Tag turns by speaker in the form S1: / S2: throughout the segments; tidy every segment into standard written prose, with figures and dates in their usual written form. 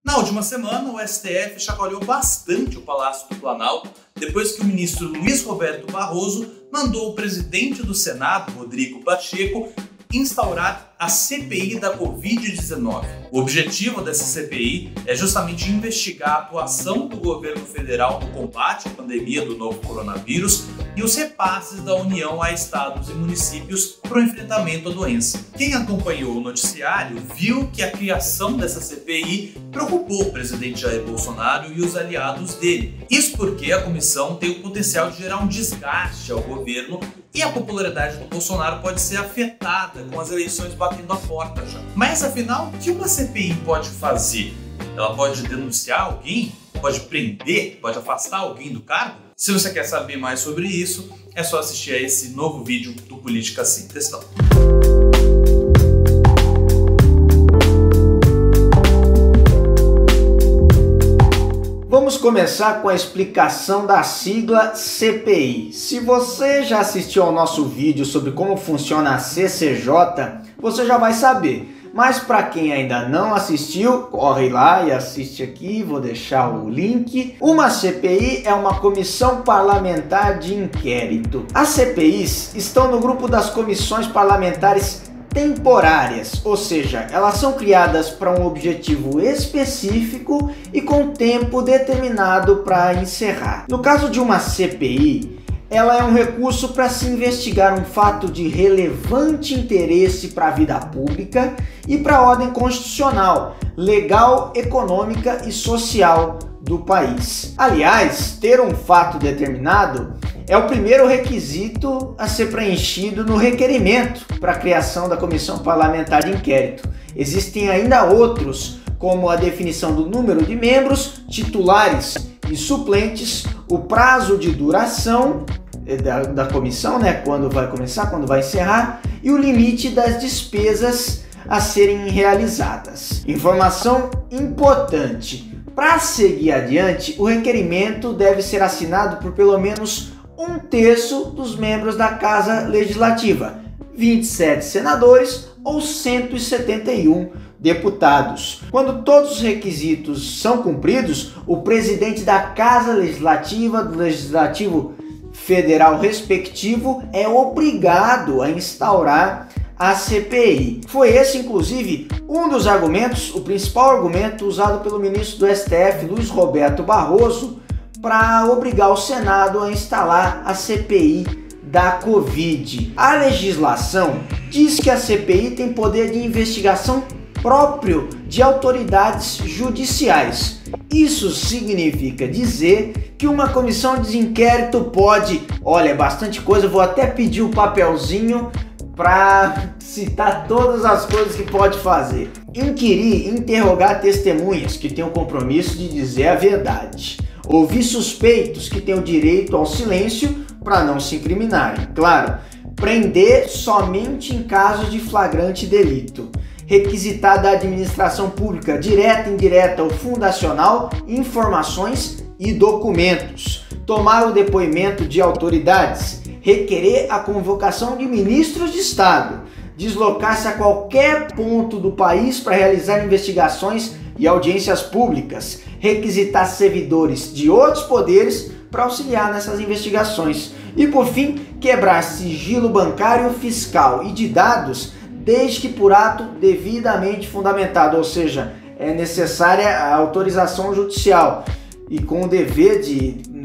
S1: Na última semana, o STF chacoalhou bastante o Palácio do Planalto depois que o ministro Luiz Roberto Barroso mandou o presidente do Senado, Rodrigo Pacheco, instaurar a CPI da Covid-19. O objetivo dessa CPI é justamente investigar a atuação do governo federal no combate à pandemia do novo coronavírus e os repasses da União a estados e municípios para o enfrentamento à doença. Quem acompanhou o noticiário viu que a criação dessa CPI preocupou o presidente Jair Bolsonaro e os aliados dele. Isso porque a comissão tem o potencial de gerar um desgaste ao governo e a popularidade do Bolsonaro pode ser afetada com as eleições batendo a porta já. Mas afinal, o que uma CPI pode fazer? Ela pode denunciar alguém? Pode prender? Pode afastar alguém do cargo? Se você quer saber mais sobre isso, é só assistir a esse novo vídeo do Política Sem Textão.
S2: Vamos começar com a explicação da sigla CPI. Se você já assistiu ao nosso vídeo sobre como funciona a CCJ, você já vai saber. Mas para quem ainda não assistiu, corre lá e assiste aqui, vou deixar o link. Uma CPI é uma comissão parlamentar de inquérito. As CPIs estão no grupo das comissões parlamentares temporárias, ou seja, elas são criadas para um objetivo específico e com tempo determinado para encerrar. No caso de uma CPI, ela é um recurso para se investigar um fato de relevante interesse para a vida pública e para a ordem constitucional, legal, econômica e social do país. Aliás, ter um fato determinado é o primeiro requisito a ser preenchido no requerimento para a criação da Comissão Parlamentar de Inquérito. Existem ainda outros, como a definição do número de membros, titulares e suplentes, o prazo de duração da comissão, quando vai começar, quando vai encerrar, e o limite das despesas a serem realizadas. Informação importante: para seguir adiante, o requerimento deve ser assinado por pelo menos 1/3 dos membros da Casa Legislativa, 27 senadores ou 171 deputados. Quando todos os requisitos são cumpridos, o presidente da Casa Legislativa, do Legislativo Federal respectivo, é obrigado a instaurar a CPI. Foi esse, inclusive, um dos argumentos, o principal argumento usado pelo ministro do STF, Luiz Roberto Barroso, para obrigar o Senado a instalar a CPI da Covid. A legislação diz que a CPI tem poder de investigação próprio de autoridades judiciais. Isso significa dizer que uma comissão de inquérito pode, olha, é bastante coisa, vou até pedir o papelzinho para citar todas as coisas que pode fazer. Inquirir, interrogar testemunhas que têm o compromisso de dizer a verdade. Ouvir suspeitos que têm o direito ao silêncio para não se incriminarem. Claro, prender somente em caso de flagrante delito. Requisitar da administração pública, direta, indireta ou fundacional, informações e documentos. Tomar o depoimento de autoridades. Requerer a convocação de ministros de Estado. Deslocar-se a qualquer ponto do país para realizar investigações e audiências públicas. Requisitar servidores de outros poderes para auxiliar nessas investigações. E por fim, quebrar sigilo bancário, fiscal e de dados, desde que por ato devidamente fundamentado, ou seja, é necessária a autorização judicial e com o dever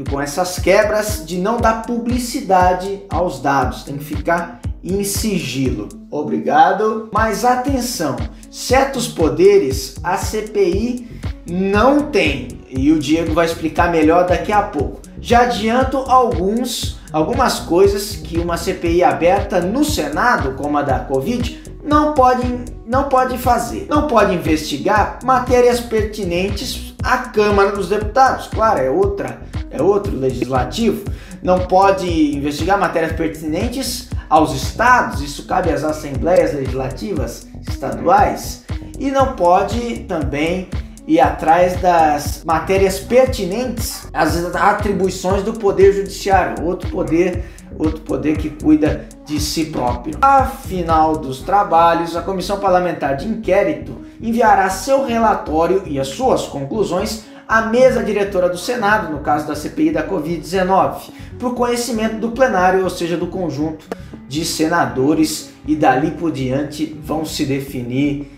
S2: com essas quebras, de não dar publicidade aos dados, tem que ficar em sigilo. Obrigado. Mas atenção, certos poderes a CPI não tem, e o Diego vai explicar melhor daqui a pouco. Já adianto algumas coisas que uma CPI aberta no Senado, como a da Covid, não pode fazer. Não pode investigar matérias pertinentes à Câmara dos Deputados. Claro, é outro legislativo. Não pode investigar matérias pertinentes aos estados, isso cabe às assembleias legislativas estaduais. E não pode também ir atrás das matérias pertinentes às atribuições do Poder Judiciário, outro poder que cuida de si próprio. Ao final dos trabalhos, a Comissão Parlamentar de Inquérito enviará seu relatório e as suas conclusões à mesa diretora do Senado, no caso da CPI da Covid-19, para o conhecimento do plenário, ou seja, do conjunto de senadores, e dali por diante vão se definir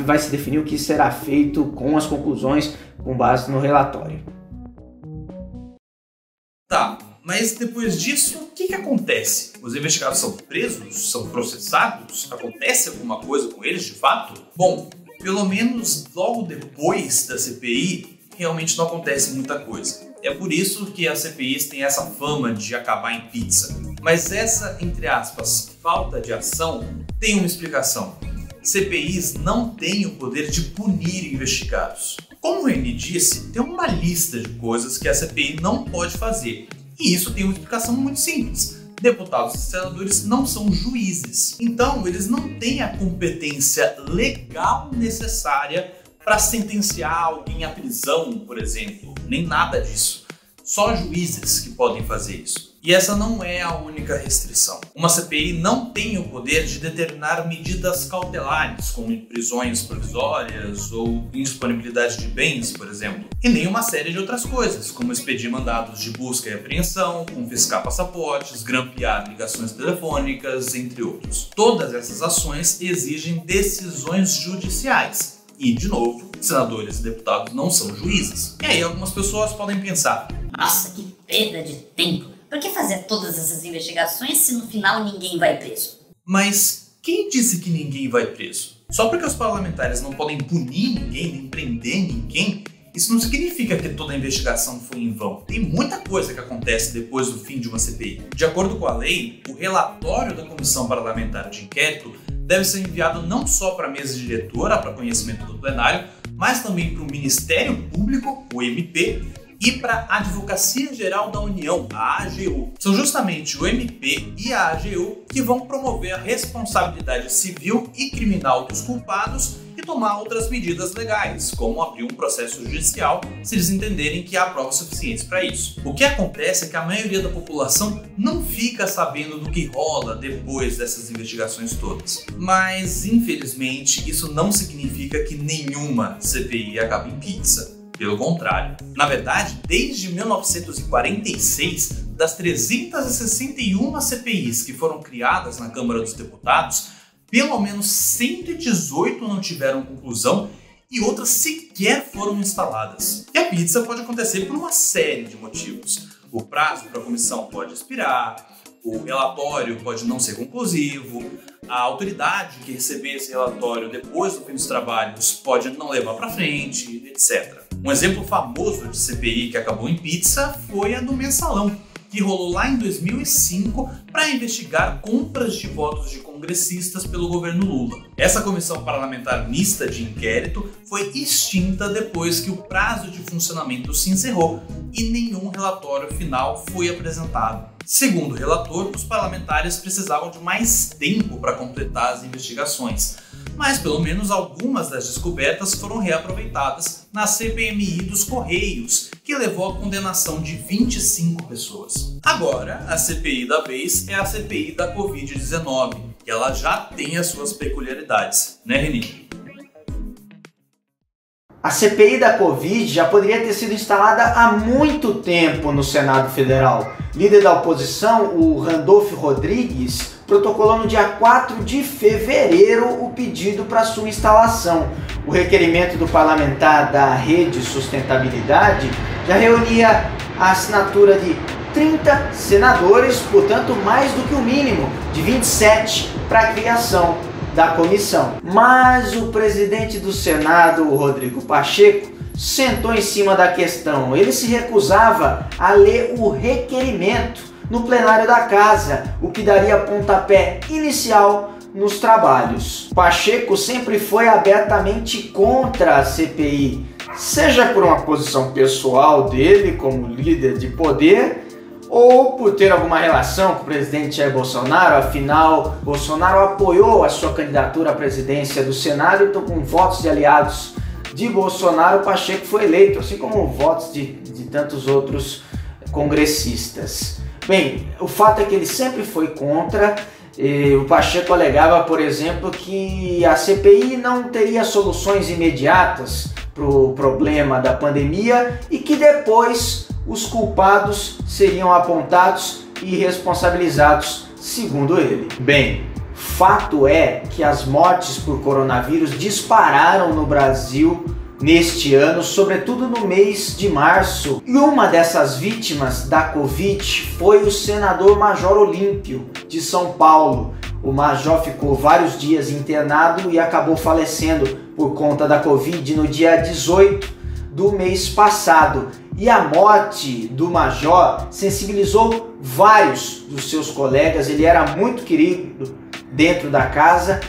S2: vai se definir o que será feito com as conclusões com base no relatório.
S1: Tá, mas depois disso, o que acontece? Os investigados são presos? São processados? Acontece alguma coisa com eles de fato? Bom, pelo menos logo depois da CPI, realmente não acontece muita coisa. É por isso que as CPIs têm essa fama de acabar em pizza. Mas essa, entre aspas, falta de ação tem uma explicação. CPIs não têm o poder de punir investigados. Como o Reni disse, tem uma lista de coisas que a CPI não pode fazer. E isso tem uma explicação muito simples. Deputados e senadores não são juízes. Então, eles não têm a competência legal necessária para sentenciar alguém à prisão, por exemplo. Nem nada disso. Só juízes que podem fazer isso. E essa não é a única restrição. Uma CPI não tem o poder de determinar medidas cautelares, como prisões provisórias ou indisponibilidade de bens, por exemplo. E nem uma série de outras coisas, como expedir mandados de busca e apreensão, confiscar passaportes, grampear ligações telefônicas, entre outros. Todas essas ações exigem decisões judiciais. E, de novo, senadores e deputados não são juízes. E aí algumas pessoas podem pensar:
S3: nossa, que perda de tempo! Por que fazer todas essas investigações se no final ninguém vai preso?
S1: Mas quem disse que ninguém vai preso? Só porque os parlamentares não podem punir ninguém, nem prender ninguém, isso não significa que toda a investigação foi em vão. Tem muita coisa que acontece depois do fim de uma CPI. De acordo com a lei, o relatório da Comissão Parlamentar de Inquérito deve ser enviado não só para a mesa diretora, para conhecimento do plenário, mas também para o Ministério Público, o MP, e para a Advocacia Geral da União, a AGU. São justamente o MP e a AGU que vão promover a responsabilidade civil e criminal dos culpados e tomar outras medidas legais, como abrir um processo judicial se eles entenderem que há provas suficientes para isso. O que acontece é que a maioria da população não fica sabendo do que rola depois dessas investigações todas. Mas, infelizmente, isso não significa que nenhuma CPI acabe em pizza. Pelo contrário. Na verdade, desde 1946, das 361 CPIs que foram criadas na Câmara dos Deputados, pelo menos 118 não tiveram conclusão e outras sequer foram instaladas. E a pizza pode acontecer por uma série de motivos. O prazo para a comissão pode expirar, o relatório pode não ser conclusivo, a autoridade que receber esse relatório depois do fim dos trabalhos pode não levar para frente, etc. Um exemplo famoso de CPI que acabou em pizza foi a do Mensalão, que rolou lá em 2005 para investigar compras de votos de congressistas pelo governo Lula. Essa comissão parlamentar mista de inquérito foi extinta depois que o prazo de funcionamento se encerrou e nenhum relatório final foi apresentado. Segundo o relator, os parlamentares precisavam de mais tempo para completar as investigações, mas pelo menos algumas das descobertas foram reaproveitadas na CPMI dos Correios, que levou à condenação de 25 pessoas. Agora, a CPI da vez é a CPI da Covid-19, e ela já tem as suas peculiaridades, né, Reni?
S2: A CPI da Covid já poderia ter sido instalada há muito tempo no Senado Federal. Líder da oposição, o Randolfo Rodrigues, protocolou no dia 4 de fevereiro o pedido para sua instalação. O requerimento do parlamentar da Rede Sustentabilidade já reunia a assinatura de 30 senadores, portanto mais do que o mínimo de 27 para a criação da comissão. Mas o presidente do Senado, o Rodrigo Pacheco, sentou em cima da questão. Ele se recusava a ler o requerimento no plenário da casa, o que daria pontapé inicial nos trabalhos. Pacheco sempre foi abertamente contra a CPI, seja por uma posição pessoal dele como líder de poder, ou por ter alguma relação com o presidente Jair Bolsonaro. Afinal, Bolsonaro apoiou a sua candidatura à presidência do Senado, então com votos de aliados de Bolsonaro, Pacheco foi eleito, assim como votos de tantos outros congressistas. Bem, o fato é que ele sempre foi contra O Pacheco alegava, por exemplo, que a CPI não teria soluções imediatas para o problema da pandemia e que depois os culpados seriam apontados e responsabilizados, segundo ele. Bem, fato é que as mortes por coronavírus dispararam no Brasil neste ano, sobretudo no mês de março. E uma dessas vítimas da Covid foi o senador Major Olímpio, de São Paulo. O Major ficou vários dias internado e acabou falecendo por conta da Covid no dia 18 do mês passado. E a morte do Major sensibilizou vários dos seus colegas, ele era muito querido dentro da casa,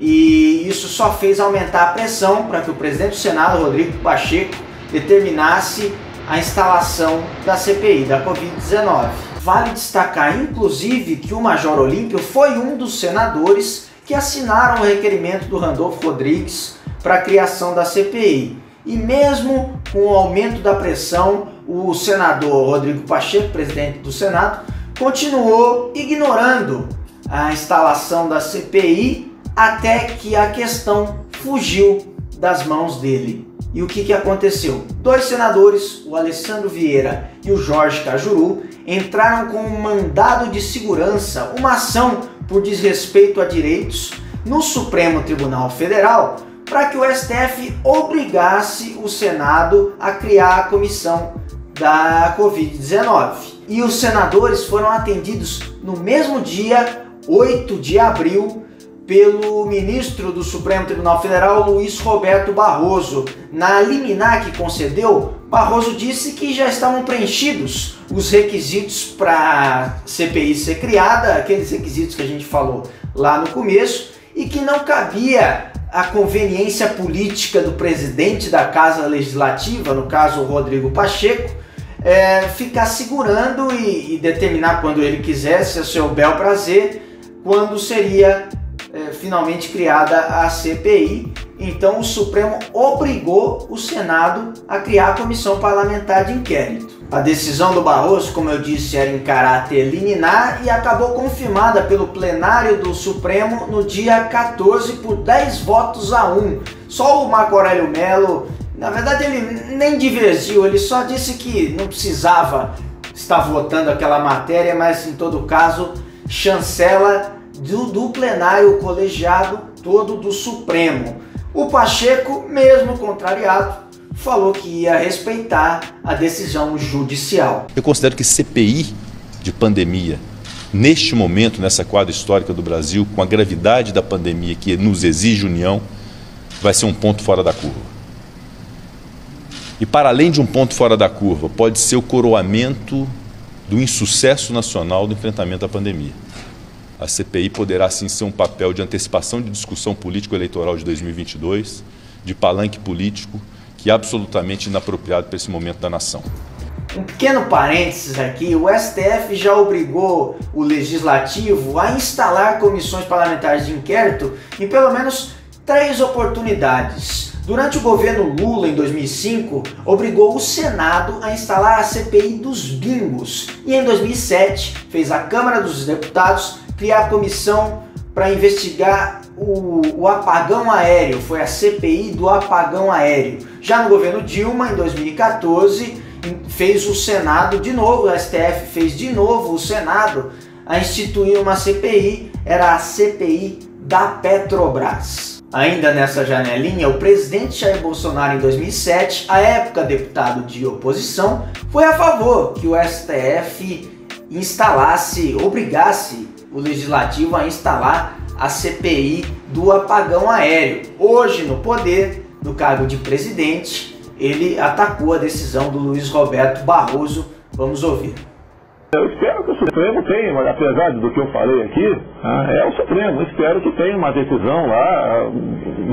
S2: e isso só fez aumentar a pressão para que o presidente do Senado, Rodrigo Pacheco, determinasse a instalação da CPI da Covid-19. Vale destacar, inclusive, que o Major Olímpio foi um dos senadores que assinaram o requerimento do Randolfo Rodrigues para a criação da CPI. E mesmo com o aumento da pressão, o senador Rodrigo Pacheco, presidente do Senado, continuou ignorando a instalação da CPI até que a questão fugiu das mãos dele. E o que aconteceu? 2 senadores, o Alessandro Vieira e o Jorge Cajuru, entraram com um mandado de segurança, uma ação por desrespeito a direitos, no Supremo Tribunal Federal, para que o STF obrigasse o Senado a criar a comissão da Covid-19. E os senadores foram atendidos no mesmo dia, 8 de abril, pelo ministro do Supremo Tribunal Federal, Luiz Roberto Barroso. Na liminar que concedeu, Barroso disse que já estavam preenchidos os requisitos para a CPI ser criada, aqueles requisitos que a gente falou lá no começo, e que não cabia a conveniência política do presidente da Casa Legislativa, no caso Rodrigo Pacheco, ficar segurando e determinar quando ele quisesse, a seu bel prazer, quando seria finalmente criada a CPI. Então o Supremo obrigou o Senado a criar a comissão parlamentar de inquérito. A decisão do Barroso, como eu disse, era em caráter liminar e acabou confirmada pelo plenário do Supremo no dia 14 por 10 votos a 1. Só o Marco Aurélio Mello, na verdade ele nem divergiu, ele só disse que não precisava estar votando aquela matéria, mas em todo caso chancela do plenário colegiado todo do Supremo. O Pacheco, mesmo contrariado, falou que ia respeitar a decisão judicial.
S4: Eu considero que CPI de pandemia, neste momento, nessa quadra histórica do Brasil, com a gravidade da pandemia que nos exige união, vai ser um ponto fora da curva. E para além de um ponto fora da curva, pode ser o coroamento do insucesso nacional do enfrentamento à pandemia. A CPI poderá sim ser um papel de antecipação de discussão político-eleitoral de 2022, de palanque político, que é absolutamente inapropriado para esse momento da nação.
S2: Um pequeno parênteses aqui, o STF já obrigou o Legislativo a instalar comissões parlamentares de inquérito em pelo menos 3 oportunidades. Durante o governo Lula, em 2005, obrigou o Senado a instalar a CPI dos bingos. E em 2007, fez a Câmara dos Deputados criar a comissão para investigar o apagão aéreo. Foi a CPI do apagão aéreo. Já no governo Dilma, em 2014, fez o Senado de novo, o STF fez de novo o Senado a instituir uma CPI, era a CPI da Petrobras. Ainda nessa janelinha, o presidente Jair Bolsonaro, em 2007, à época deputado de oposição, foi a favor que o STF obrigasse o Legislativo a instalar a CPI do apagão aéreo. Hoje, no poder, no cargo de presidente, ele atacou a decisão do Luiz Roberto Barroso. Vamos ouvir.
S5: Eu espero que o Supremo tenha, apesar do que eu falei aqui, é o Supremo. Eu espero que tenha uma decisão lá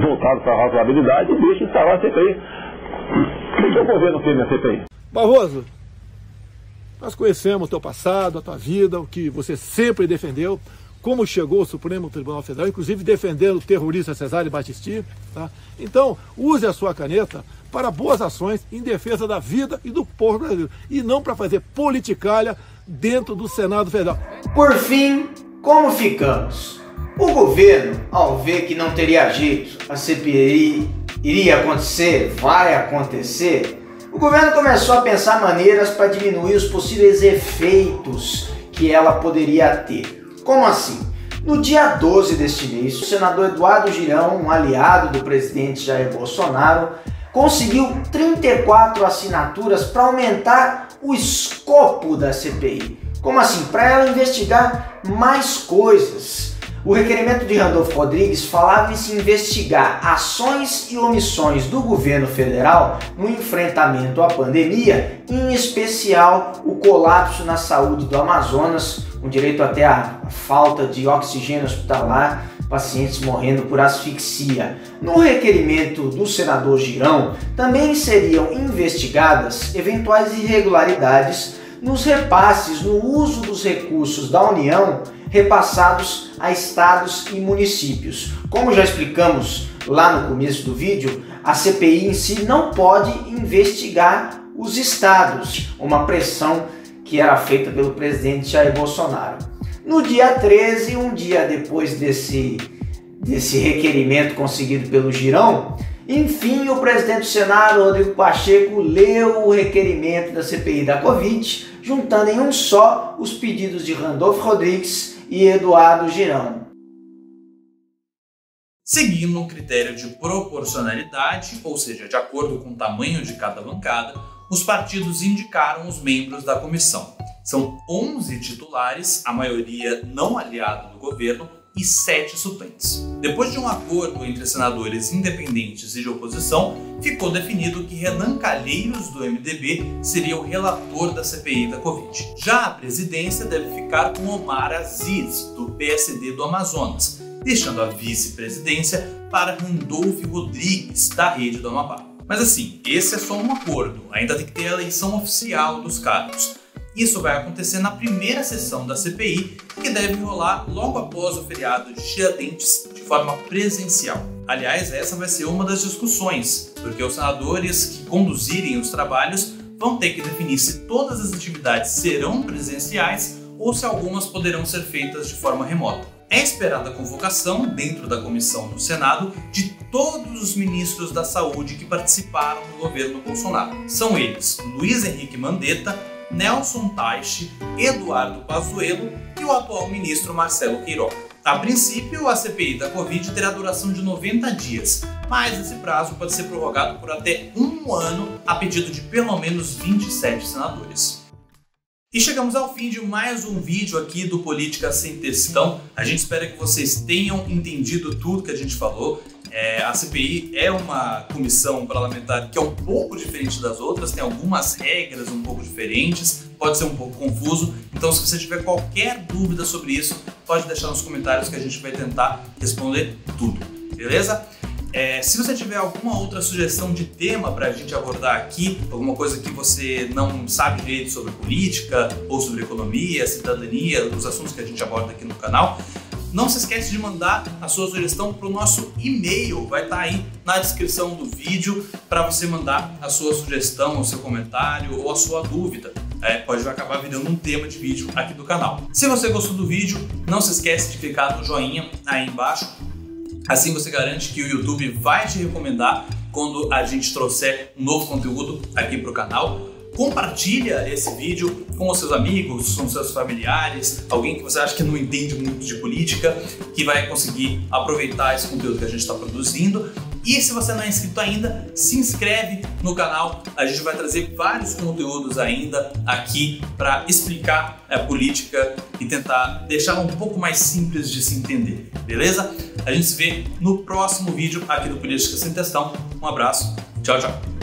S5: voltada para a razoabilidade e deixe instalar a CPI. Por que o governo tem a CPI?
S6: Barroso, nós conhecemos o teu passado, a tua vida, o que você sempre defendeu, como chegou ao Supremo Tribunal Federal, inclusive defendendo o terrorista Cesare Battisti. Tá? Então, use a sua caneta para boas ações em defesa da vida e do povo brasileiro, e não para fazer politicalha dentro do Senado Federal.
S2: Por fim, como ficamos? O governo, ao ver que não teria jeito, a CPI iria acontecer, vai acontecer, o governo começou a pensar maneiras para diminuir os possíveis efeitos que ela poderia ter. Como assim? No dia 12 deste mês, o senador Eduardo Girão, um aliado do presidente Jair Bolsonaro, conseguiu 34 assinaturas para aumentar o escopo da CPI. Como assim? Para ela investigar mais coisas. O requerimento de Randolfo Rodrigues falava em se investigar ações e omissões do governo federal no enfrentamento à pandemia, em especial o colapso na saúde do Amazonas, com direito até à falta de oxigênio hospitalar, pacientes morrendo por asfixia. No requerimento do senador Girão, também seriam investigadas eventuais irregularidades nos repasses no uso dos recursos da União repassados a estados e municípios. Como já explicamos lá no começo do vídeo, a CPI em si não pode investigar os estados, uma pressão que era feita pelo presidente Jair Bolsonaro. No dia 13, um dia depois desse requerimento conseguido pelo Girão, enfim, o presidente do Senado, Rodrigo Pacheco, leu o requerimento da CPI da Covid, juntando em um só os pedidos de Randolfo Rodrigues e Eduardo Girão.
S1: Seguindo um critério de proporcionalidade, ou seja, de acordo com o tamanho de cada bancada, os partidos indicaram os membros da comissão. São 11 titulares, a maioria não aliado do governo, e 7 suplentes. Depois de um acordo entre senadores independentes e de oposição, ficou definido que Renan Calheiros, do MDB, seria o relator da CPI da Covid. Já a presidência deve ficar com Omar Aziz, do PSD do Amazonas, deixando a vice-presidência para Randolfo Rodrigues, da Rede do Amapá. Mas assim, esse é só um acordo, ainda tem que ter a eleição oficial dos cargos. Isso vai acontecer na primeira sessão da CPI, que deve rolar logo após o feriado de Tiradentes, de forma presencial. Aliás, essa vai ser uma das discussões, porque os senadores que conduzirem os trabalhos vão ter que definir se todas as atividades serão presenciais ou se algumas poderão ser feitas de forma remota. É esperada a convocação, dentro da comissão do Senado, de todos os ministros da Saúde que participaram do governo Bolsonaro. São eles Luiz Henrique Mandetta, Nelson Teich, Eduardo Pazuello e o atual ministro Marcelo Queiroga. A princípio, a CPI da Covid terá duração de 90 dias, mas esse prazo pode ser prorrogado por até um ano a pedido de pelo menos 27 senadores. E chegamos ao fim de mais um vídeo aqui do Política Sem Textão. A gente espera que vocês tenham entendido tudo que a gente falou. A CPI é uma comissão parlamentar que é um pouco diferente das outras, tem algumas regras um pouco diferentes, pode ser um pouco confuso. Então, se você tiver qualquer dúvida sobre isso, pode deixar nos comentários que a gente vai tentar responder tudo, beleza? Se você tiver alguma outra sugestão de tema para a gente abordar aqui, alguma coisa que você não sabe direito sobre política ou sobre economia, cidadania, os assuntos que a gente aborda aqui no canal, não se esquece de mandar a sua sugestão para o nosso e-mail, vai estar aí na descrição do vídeo para você mandar a sua sugestão, o seu comentário ou a sua dúvida. Pode acabar virando um tema de vídeo aqui do canal. Se você gostou do vídeo, não se esquece de clicar no joinha aí embaixo. Assim você garante que o YouTube vai te recomendar quando a gente trouxer um novo conteúdo aqui para o canal. Compartilha esse vídeo com os seus amigos, com os seus familiares, alguém que você acha que não entende muito de política, que vai conseguir aproveitar esse conteúdo que a gente está produzindo. E se você não é inscrito ainda, se inscreve no canal. A gente vai trazer vários conteúdos ainda aqui para explicar a política e tentar deixar um pouco mais simples de se entender, beleza? A gente se vê no próximo vídeo aqui do Política Sem Textão. Um abraço, tchau, tchau.